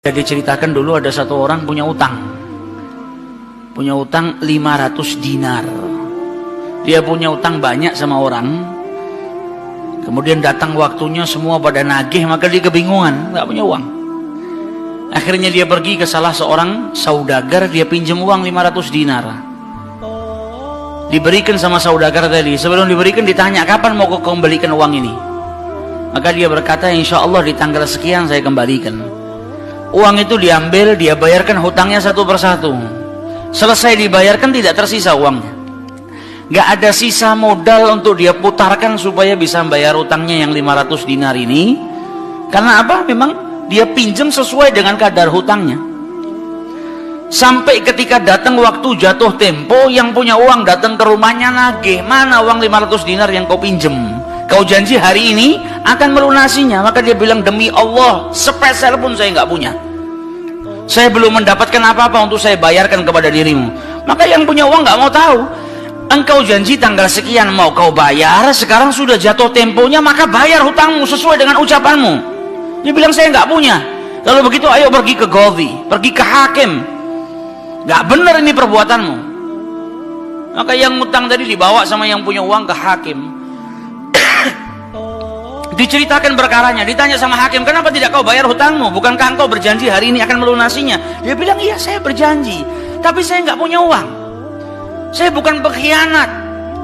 Diceritakan dulu ada satu orang punya utang 500 dinar. Dia punya utang banyak sama orang, kemudian datang waktunya semua pada nagih, maka dia kebingungan, nggak punya uang. Akhirnya dia pergi ke salah seorang saudagar, dia pinjam uang 500 dinar. Diberikan sama saudagar tadi. Sebelum diberikan ditanya, kapan mau kau kembalikan uang ini? Maka dia berkata, insya Allah di tanggal sekian saya kembalikan. Uang itu diambil, dia bayarkan hutangnya satu persatu. Selesai dibayarkan tidak tersisa uangnya. Gak ada sisa modal untuk dia putarkan supaya bisa bayar utangnya yang 500 dinar ini. Karena apa? Memang dia pinjam sesuai dengan kadar hutangnya. Sampai ketika datang waktu jatuh tempo, yang punya uang datang ke rumahnya nagih, mana uang 500 dinar yang kau pinjam? Kau janji hari ini akan melunasinya. Maka dia bilang, demi Allah sepeser pun saya nggak punya. Saya belum mendapatkan apa-apa untuk saya bayarkan kepada dirimu. Maka yang punya uang nggak mau tahu. Engkau janji tanggal sekian mau kau bayar, sekarang sudah jatuh temponya, maka bayar hutangmu sesuai dengan ucapanmu. Dia bilang, saya nggak punya. Kalau begitu ayo pergi ke Qadhi, pergi ke hakim. Nggak benar ini perbuatanmu. Maka yang utang tadi dibawa sama yang punya uang ke hakim. Diceritakan perkaranya, ditanya sama hakim, kenapa tidak kau bayar hutangmu? Bukankah engkau berjanji hari ini akan melunasinya? Dia bilang, iya saya berjanji, tapi saya nggak punya uang. Saya bukan pengkhianat,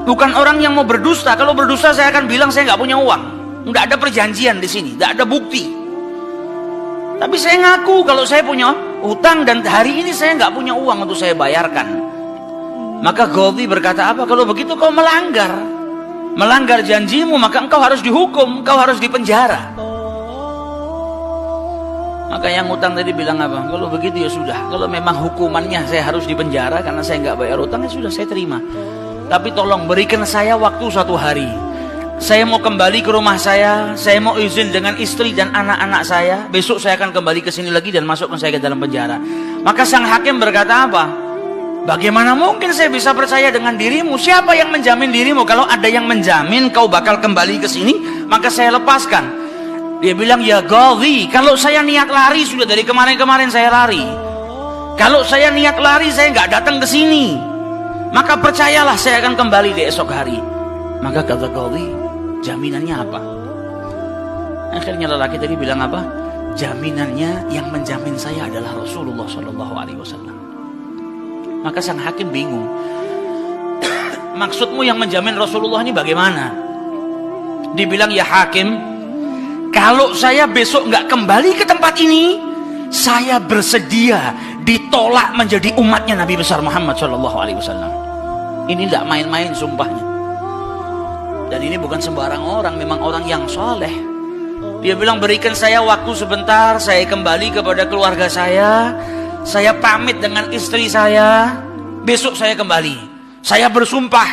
bukan orang yang mau berdusta. Kalau berdusta saya akan bilang saya nggak punya uang. Nggak ada perjanjian di sini, nggak ada bukti. Tapi saya ngaku kalau saya punya hutang dan hari ini saya nggak punya uang untuk saya bayarkan. Maka Qadhi berkata, apa? Kalau begitu kau melanggar janjimu, maka engkau harus dihukum, engkau harus dipenjara. Maka yang utang tadi bilang apa? Kalau begitu ya sudah, kalau memang hukumannya saya harus dipenjara karena saya nggak bayar utang, ya sudah saya terima. Tapi tolong berikan saya waktu 1 hari. Saya mau kembali ke rumah saya mau izin dengan istri dan anak-anak saya. Besok saya akan kembali ke sini lagi dan masukkan saya ke dalam penjara. Maka sang hakim berkata apa? Bagaimana mungkin saya bisa percaya dengan dirimu? Siapa yang menjamin dirimu? Kalau ada yang menjamin kau bakal kembali ke sini, maka saya lepaskan. Dia bilang, ya Qadhi, kalau saya niat lari sudah dari kemarin-kemarin saya lari. Kalau saya niat lari saya nggak datang ke sini. Maka percayalah saya akan kembali di esok hari. Maka kata Qadhi, jaminannya apa? Akhirnya lelaki tadi bilang apa? Jaminannya yang menjamin saya adalah Rasulullah SAW. Maka sang hakim bingung. Maksudmu yang menjamin Rasulullah ini bagaimana? Dibilang, ya hakim, kalau saya besok nggak kembali ke tempat ini, saya bersedia ditolak menjadi umatnya Nabi besar Muhammad SAW. Ini tidak main-main sumpahnya. Dan ini bukan sembarang orang, memang orang yang soleh. Dia bilang, berikan saya waktu sebentar, saya kembali kepada keluarga saya pamit dengan istri saya, besok saya kembali. Saya bersumpah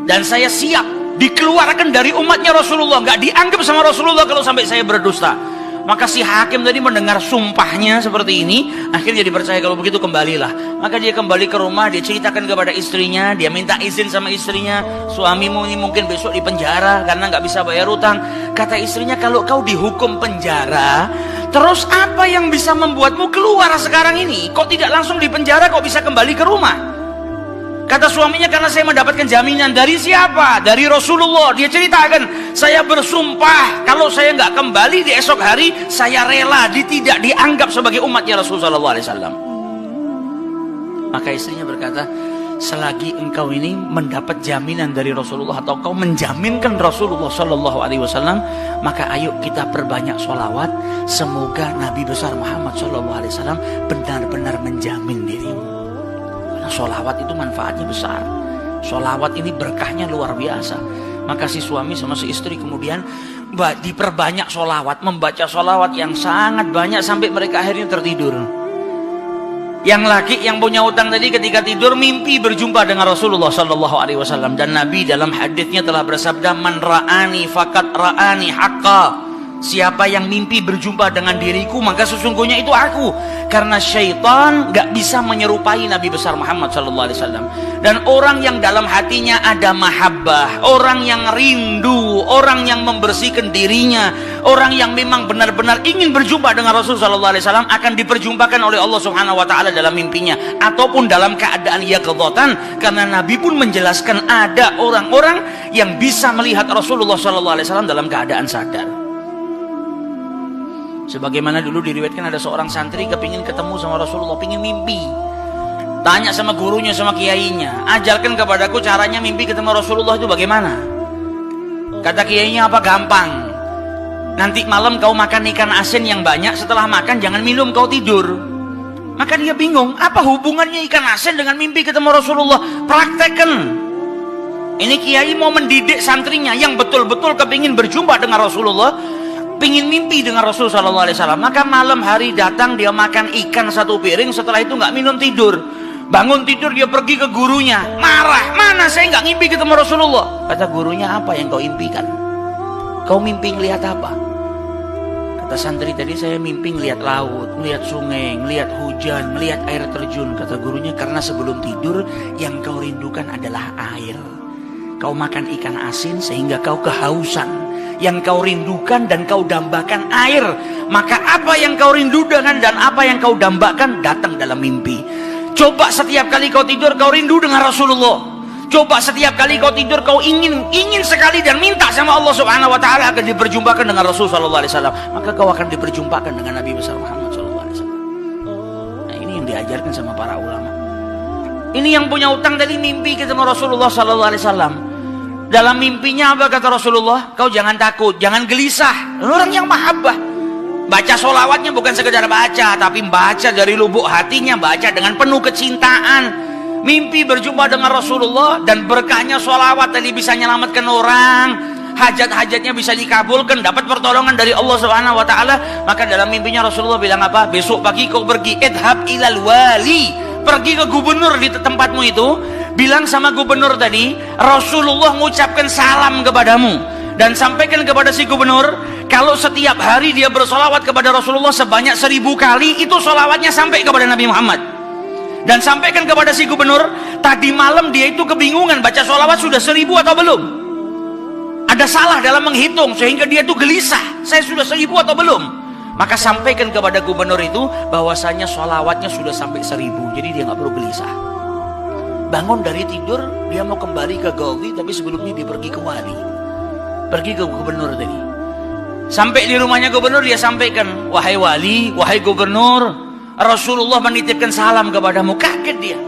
dan saya siap dikeluarkan dari umatnya Rasulullah, nggak dianggap sama Rasulullah kalau sampai saya berdusta. Maka si hakim tadi mendengar sumpahnya seperti ini, akhirnya dipercaya. Kalau begitu kembalilah. Maka dia kembali ke rumah, dia ceritakan kepada istrinya, dia minta izin sama istrinya, suamimu ini mungkin besok di penjara karena nggak bisa bayar utang. Kata istrinya, kalau kau dihukum penjara, terus apa yang bisa membuatmu keluar sekarang ini? Kok tidak langsung di penjara, kok bisa kembali ke rumah? Kata suaminya, karena saya mendapatkan jaminan. Dari siapa? Dari Rasulullah. Dia ceritakan, saya bersumpah kalau saya nggak kembali di esok hari, saya rela tidak dianggap sebagai umatnya Rasulullah SAW. Maka istrinya berkata, selagi engkau ini mendapat jaminan dari Rasulullah atau kau menjaminkan Rasulullah SAW, maka ayo kita perbanyak sholawat. Semoga Nabi besar Muhammad SAW benar-benar menjamin dirimu. Sholawat itu manfaatnya besar. Sholawat ini berkahnya luar biasa. Maka si suami sama si istri kemudian diperbanyak sholawat, membaca sholawat yang sangat banyak sampai mereka akhirnya tertidur. Yang laki yang punya utang tadi ketika tidur mimpi berjumpa dengan Rasulullah SAW. Dan Nabi dalam haditsnya telah bersabda, man ra'ani fakat ra'ani haqqa. Siapa yang mimpi berjumpa dengan diriku, maka sesungguhnya itu aku. Karena syaitan gak bisa menyerupai Nabi besar Muhammad SAW. Dan orang yang dalam hatinya ada mahabbah, orang yang rindu, orang yang membersihkan dirinya, orang yang memang benar-benar ingin berjumpa dengan Rasul SAW, akan diperjumpakan oleh Allah Subhanahu Wa Taala dalam mimpinya ataupun dalam keadaan yaqdzatan. Karena Nabi pun menjelaskan ada orang-orang yang bisa melihat Rasulullah SAW dalam keadaan sadar. Sebagaimana dulu diriwayatkan ada seorang santri kepingin ketemu sama Rasulullah, pingin mimpi. Tanya sama gurunya, sama kiainya, ajarkan kepadaku caranya mimpi ketemu Rasulullah itu bagaimana. Kata kiainya, apa? Gampang. Nanti malam kau makan ikan asin yang banyak, setelah makan jangan minum, kau tidur. Maka dia bingung, apa hubungannya ikan asin dengan mimpi ketemu Rasulullah? Praktekkan. Ini kiai mau mendidik santrinya yang betul-betul kepingin berjumpa dengan Rasulullah, pingin mimpi dengan Rasul SAW. Maka malam hari datang, dia makan ikan satu piring, setelah itu nggak minum, tidur. Bangun tidur, dia pergi ke gurunya, marah, mana saya nggak ngimpi ketemu Rasulullah. Kata gurunya, apa yang kau impikan? Kau mimpi ngelihat apa? Kata santri tadi, saya mimpi ngelihat laut, ngelihat sungai, ngelihat hujan, ngelihat air terjun. Kata gurunya, karena sebelum tidur yang kau rindukan adalah air. Kau makan ikan asin sehingga kau kehausan. Yang kau rindukan dan kau dambakan air. Maka apa yang kau rindukan dan apa yang kau dambakan datang dalam mimpi. Coba setiap kali kau tidur kau rindu dengan Rasulullah. Coba setiap kali kau tidur kau ingin sekali dan minta sama Allah Subhanahu Wa Taala akan diperjumpakan dengan Rasul Sallallahu Alaihi Wasallam. Maka kau akan diperjumpakan dengan Nabi besar Muhammad Sallallahu Alaihi Wasallam. Nah, ini yang diajarkan sama para ulama. Ini yang punya utang tadi mimpi ketemu Rasulullah Sallallahu Alaihi Wasallam. Dalam mimpinya apa kata Rasulullah? Kau jangan takut, jangan gelisah. Orang yang mahabbah, baca sholawatnya bukan sekedar baca, tapi baca dari lubuk hatinya, baca dengan penuh kecintaan. Mimpi berjumpa dengan Rasulullah dan berkahnya sholawat tadi bisa menyelamatkan orang, hajat-hajatnya bisa dikabulkan, dapat pertolongan dari Allah Subhanahu Wa Taala. Maka dalam mimpinya Rasulullah bilang apa? Besok pagi kau pergi, idhab ilal wali, pergi ke gubernur di tempatmu itu. Bilang sama gubernur tadi, Rasulullah mengucapkan salam kepadamu. Dan sampaikan kepada si gubernur, kalau setiap hari dia bersolawat kepada Rasulullah sebanyak 1000 kali, itu solawatnya sampai kepada Nabi Muhammad. Dan sampaikan kepada si gubernur, tadi malam dia itu kebingungan, baca solawat sudah 1000 atau belum. Ada salah dalam menghitung, sehingga dia itu gelisah, saya sudah 1000 atau belum. Maka sampaikan kepada gubernur itu, bahwasanya solawatnya sudah sampai 1000, jadi dia nggak perlu gelisah. Bangun dari tidur, dia mau kembali ke Gaudi, tapi sebelumnya dia pergi ke wali, pergi ke gubernur tadi. Sampai di rumahnya gubernur, dia sampaikan, wahai wali, wahai gubernur, Rasulullah menitipkan salam kepadamu. Kaget dia.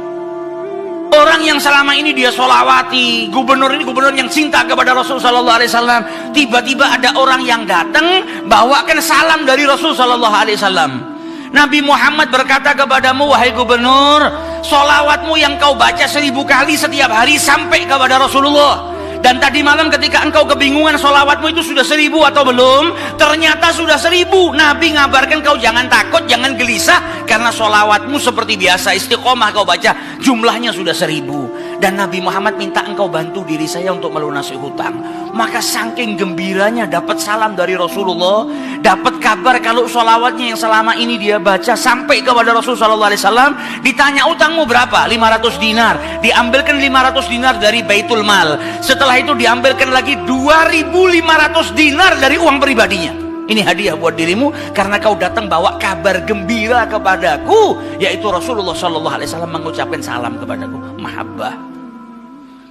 Orang yang selama ini dia solawati, gubernur ini gubernur yang cinta kepada Rasul Sallallahu Alaihi Wasallam, tiba-tiba ada orang yang datang bawakan salam dari Rasul Sallallahu Alaihi Wasallam. Nabi Muhammad berkata kepadamu, wahai gubernur, solawatmu yang kau baca 1000 kali setiap hari sampai kepada Rasulullah. Dan tadi malam ketika engkau kebingungan solawatmu itu sudah 1000 atau belum, ternyata sudah 1000. Nabi ngabarkan kau jangan takut, jangan gelisah, karena solawatmu seperti biasa, istiqomah kau baca, jumlahnya sudah 1000. Dan Nabi Muhammad minta engkau bantu diri saya untuk melunasi hutang. Maka saking gembiranya dapat salam dari Rasulullah, dapat kabar kalau solawatnya yang selama ini dia baca sampai kepada Rasul Sallallahu Alaihi Wasallam. Ditanya utangmu berapa? 500 dinar. Diambilkan 500 dinar dari Baitul Mal. Setelah itu diambilkan lagi 2500 dinar dari uang pribadinya. Ini hadiah buat dirimu karena kau datang bawa kabar gembira kepadaku, yaitu Rasulullah Sallallahu Alaihi Wasallam mengucapkan salam kepadaku. Mahabbah.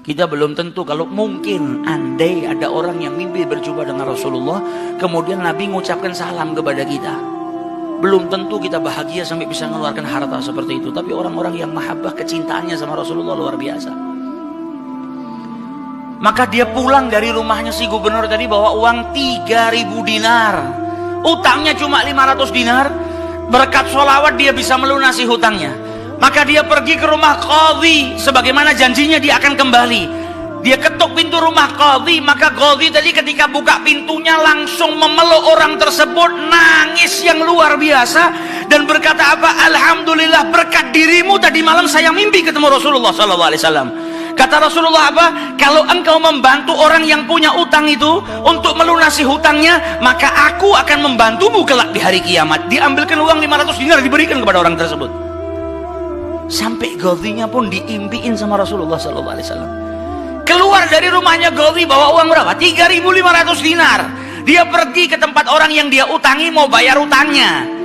Kita belum tentu, kalau mungkin andai ada orang yang mimpi berjumpa dengan Rasulullah, kemudian Nabi mengucapkan salam kepada kita, belum tentu kita bahagia sampai bisa mengeluarkan harta seperti itu. Tapi orang-orang yang mahabbah, kecintaannya sama Rasulullah luar biasa. Maka dia pulang dari rumahnya si gubernur tadi bawa uang 3000 dinar. Utangnya cuma 500 dinar. Berkat sholawat dia bisa melunasi hutangnya. Maka dia pergi ke rumah qadhi, sebagaimana janjinya dia akan kembali. Dia ketuk pintu rumah qadhi, maka qadhi tadi ketika buka pintunya langsung memeluk orang tersebut, nangis yang luar biasa dan berkata apa? Alhamdulillah, berkat dirimu tadi malam saya mimpi ketemu Rasulullah SAW. Kata Kata Rasulullah apa? Kalau engkau membantu orang yang punya utang itu untuk melunasi hutangnya, maka aku akan membantumu kelak di hari kiamat. Diambilkan uang 500 dinar, diberikan kepada orang tersebut. Sampai Ghazinya pun diimpiin sama Rasulullah SAW. Keluar dari rumahnya Ghazi bawa uang berapa? 3.500 dinar. Dia pergi ke tempat orang yang dia utangi mau bayar utangnya.